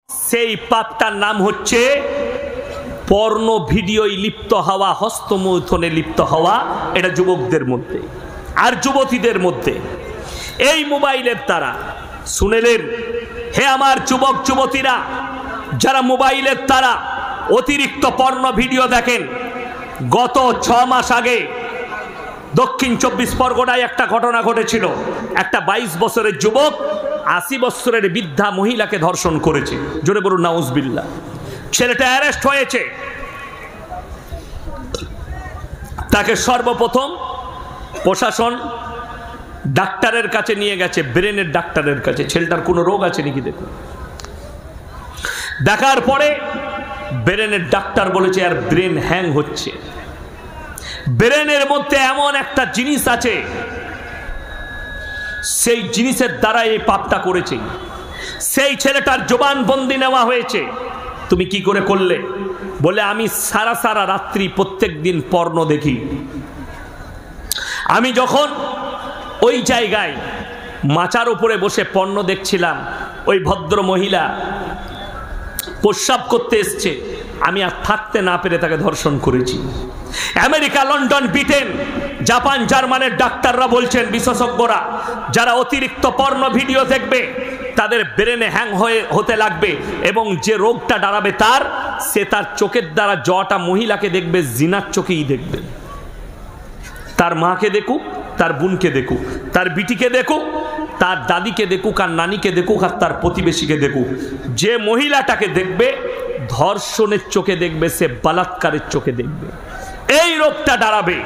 সেই পাপটার নাম হচ্ছে পর্ন ভিডিওয় লিপ্ত হওয়া, হস্তমৈথুনে লিপ্ত হওয়া। এটা যুবকদের মধ্যে আর যুবতীদের মধ্যে এই মোবাইলের দ্বারা। শুনেলেন হে আমার যুবক যুবতীরা, যারা মোবাইলের দ্বারা অতিরিক্ত পর্ন ভিডিও দেখেন, গত 6 মাস আগে দক্ষিণ 24 পরগনায় একটা ঘটনা ঘটেছিল। একটা 22 বছরের যুবক 80 বছরের বৃদ্ধা মহিলাকে ধর্ষণ করেছে। জোরে বলুন নাউজুবিল্লাহ। ছেলেটা অ্যারেস্ট হয়েছে। তাকে সর্বপ্রথম প্রশাসন ডাক্তারের কাছে নিয়ে গেছে, ব্রেনের ডাক্তারের কাছে। ছেলেটার কোনো রোগ আছে নাকি দেখুন। দেখার পরে ব্রেনের ডাক্তার বলেছে আর ব্রেন হ্যাং হচ্ছে। ব্রেনের মধ্যে এমন একটা জিনিস আছে, সেই জিনিসের দ্বারা এই পাপটা করেছে। সেই ছেলেটার জবানবন্দি নেওয়া হয়েছে। তুমি কি করে করলে? বলে আমি সারা রাত্রি প্রত্যেক দিন পর্ন দেখি। আমি যখন ওই জায়গায় মাচার উপরে বসে পর্ন দেখছিলাম, ওই ভদ্র মহিলা প্রস্রাব করতে এসছে, আমি আর থাকতে না পেরে তাকে ধর্ষণ করেছি। আমেরিকা, লন্ডন, ব্রিটেন, জাপান, জার্মানের ডাক্তাররা বলছেন, বিশেষজ্ঞরা, যারা অতিরিক্ত পর্ন ভিডিও দেখবে তাদের ব্রেনে হ্যাং হতে লাগবে এবং যে রোগটা দাঁড়াবে সে তার চোখের দ্বারা জটা মহিলাকে দেখবে, জিনার চোখেই দেখবে। তার মাকে দেখুক, তার বোনকে দেখুক, তার বিটিকে দেখুক, তার দাদিকে দেখুক, আর নানিকে দেখুক, আর তার প্রতিবেশীকে দেখুক। যে মহিলাটাকে দেখবে ধর্ষণের চোখে দেখবে, সে বলাৎকারের চোখে দেখবে। এই রোগটা দাঁড়াবে।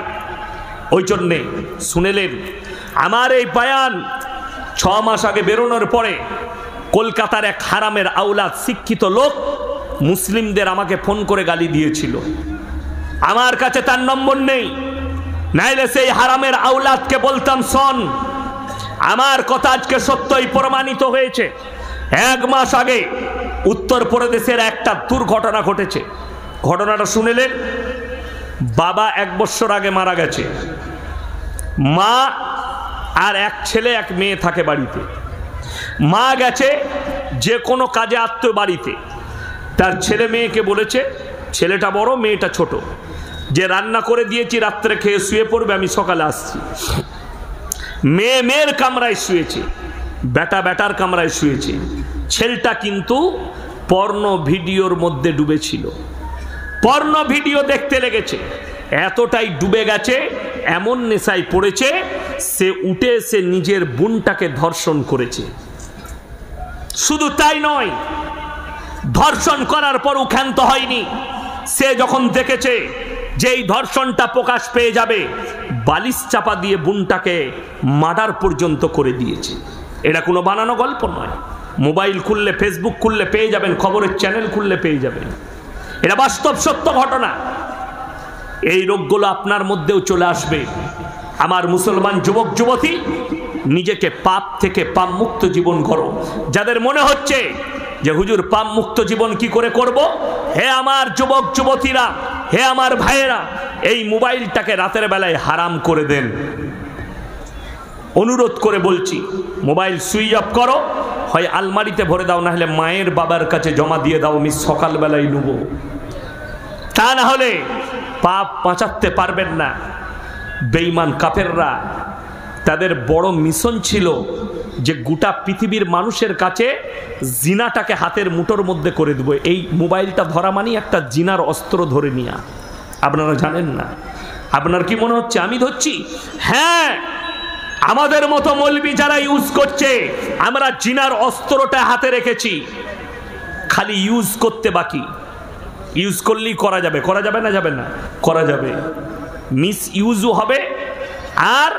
ওই জন্যে শুনেলেন আমার এই বয়ান 6 মাস আগে বেরোনোর পরে কলকাতার এক হারামের আওলাদ শিক্ষিত লোক মুসলিমদের আমাকে ফোন করে গালি দিয়েছিল। আমার কাছে তার নম্বর নেই, নাইলে সেই হারামের আওলাদকে বলতাম, শোন, আমার কথা আজকে সত্যই প্রমাণিত হয়েছে। 1 মাস আগে উত্তরপ্রদেশের একটা দুর্ঘটনা ঘটেছে। ঘটনাটা শুনেলেন। বাবা 1 বছর আগে মারা গেছে। মা আর এক ছেলে এক মেয়ে থাকে বাড়িতে। মা গেছে যে কোনো কাজে আত্মীয় বাড়িতে। তার ছেলে মেয়েকে বলেছে, ছেলেটা বড় মেয়েটা ছোট, যে রান্না করে দিয়েছি, রাত্রে খেয়ে শুয়ে পড়বে, আমি সকালে আসছি। মেয়ে মেয়ের কামরায় শুয়েছে, বেটা বেটার কামরায় শুয়েছে। ছেলেটা কিন্তু পর্ন ভিডিওর মধ্যে ডুবেছিল। পর্ন ভিডিও দেখতে লেগেছে, এতটাই ডুবে গেছে, এমন নেশায় পড়েছে, সে উঠে এসে নিজের বোনটাকে ধর্ষণ করেছে। শুধু তাই নয়, ধর্ষণ করার পরও ক্ষান্ত হয়নি। সে যখন দেখেছে যে এই ধর্ষণটা প্রকাশ পেয়ে যাবে, বালিশ চাপা দিয়ে বোনটাকে মার্ডার পর্যন্ত করে দিয়েছে। এটা কোনো বানানো গল্প নয়। মোবাইল খুললে, ফেসবুক খুললে পেয়ে যাবেন, খবরের চ্যানেল খুললে পেয়ে যাবেন। এটা বাস্তব সত্য ঘটনা। এই রোগগুলো আপনার মধ্যেও চলে আসবে। আমার মুসলমান যুবক যুবতী, নিজেকে পাপ থেকে পাপ মুক্ত জীবন করো। যাদের মনে হচ্ছে যে হুজুর পাপ মুক্ত জীবন কি করে করব, হে আমার যুবক যুবতীরা, হে আমার ভাইয়েরা, এই মোবাইলটাকে রাতের বেলায় হারাম করে দেন। অনুরোধ করে বলছি, মোবাইল সুইচ অফ করো, হয় আলমারিতে ভরে দাও, না হলে মায়ের বাবার কাছে জমা দিয়ে দাও, আমি সকালবেলায় নেব। তা না হলে পাপ বাঁচাতে পারবেন না। বেঈমান কাফেররা, তাদের বড় মিশন ছিল যে গোটা পৃথিবীর মানুষের কাছে জিনাটাকে হাতের মুঠোর মধ্যে করে দেব। এই মোবাইলটা ধরা মানে একটা জিনার অস্ত্র ধরে নিয়া। আপনারা জানেন না? আপনার কি মনে হচ্ছে আমি ধরছি? হ্যাঁ, আমাদের মতো মৌলবি যারা ইউজ করছে, আমরা জিনার অস্ত্রটা হাতে রেখেছি, খালি ইউজ করতে বাকি। ইউজ করলেই করা যাবে। করা যাবে না? যাবে না? করা যাবে। মিস ইউজও হবে আর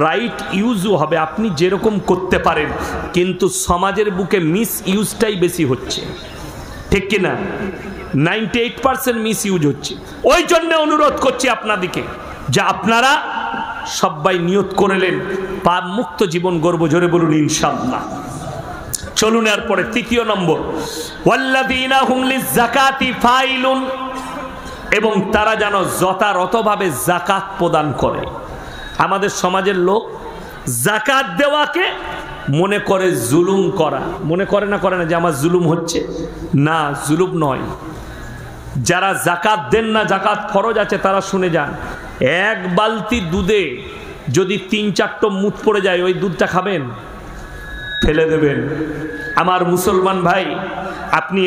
রাইট ইউজও হবে। আপনি যেরকম করতে পারেন, কিন্তু সমাজের বুকে মিস ইউজটাই বেশি হচ্ছে, ঠিক কিনা? 98% মিস ইউজ হচ্ছে। ওই জন্য অনুরোধ করছি আপনাদেরকে যে আপনারা সবাই নিয়ত করলেন পাপ মুক্ত জীবন গর্ব। জোরে বলুন ইনশাআল্লাহ। চলুন এরপরে 3 নম্বর, ওয়াল্লাযীনা হুম লিয-যাকাতি ফাইলুন, এবং তারা যেন যথাযথভাবে যাকাত প্রদান করে। আমাদের সমাজের লোক যাকাত দেওয়াকে মনে করে জুলুম করা, মনে করে না যে আমার জুলুম হচ্ছে, না জুলুম নয়। যারা জাকাত দেন না, জাকাত ফরজ আছে, তারা শুনে যান, এক বালতি দুধে যদি 3-4টো মুত পড়ে যায়, ওই দুধটা খাবেন? ফেলে দেবেন। আমার মুসলমান ভাই, আপনি